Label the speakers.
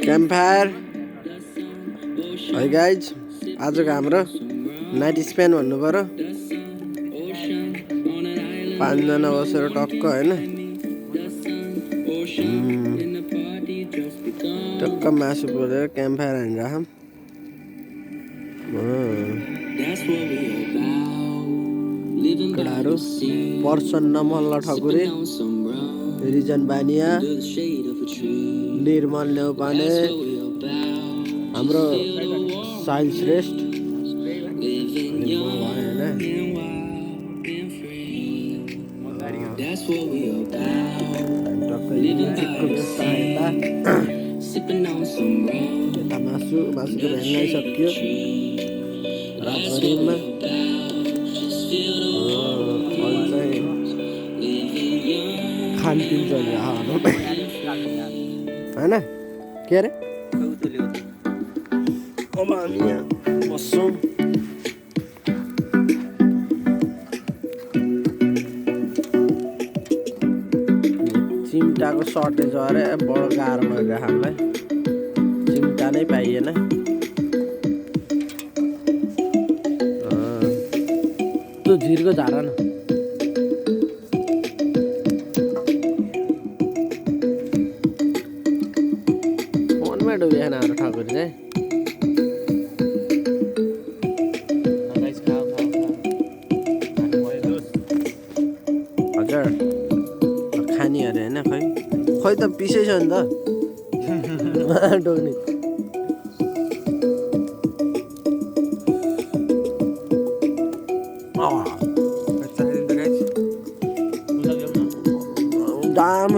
Speaker 1: क्याम्पफायर है गाइज। आजको हाम्रो नाइट स्पेन भन्नु पर्यो। 5 जना बसेर टक्क होइन, टक्क मासु पोलेर क्याम्पफायर हानिराखौँ। केटाहरू प्रसन्न मल्ल ठकुरी, रिजन बानिया, निर्मल नेउपाने, हाम्रो साहिल श्रेष्ठ, यता मासु त भ्याङ्गाइसक्यो रातभरिमा। खानपिन चलिरहेको होइन, के अरे अब हामी यहाँ बस्छौँ। चिम्टाको सर्टेज अरे बडो गाह्रो भइरहेको हामीलाई, चिम्टा नै पाइएन। त्यो झिरको झारा न फोनमा डुबेन हाम्रो ठकुरी चाहिँ। हजुर खानी अरे होइन, खै त पिसै छ नि त डोग्ने। दाम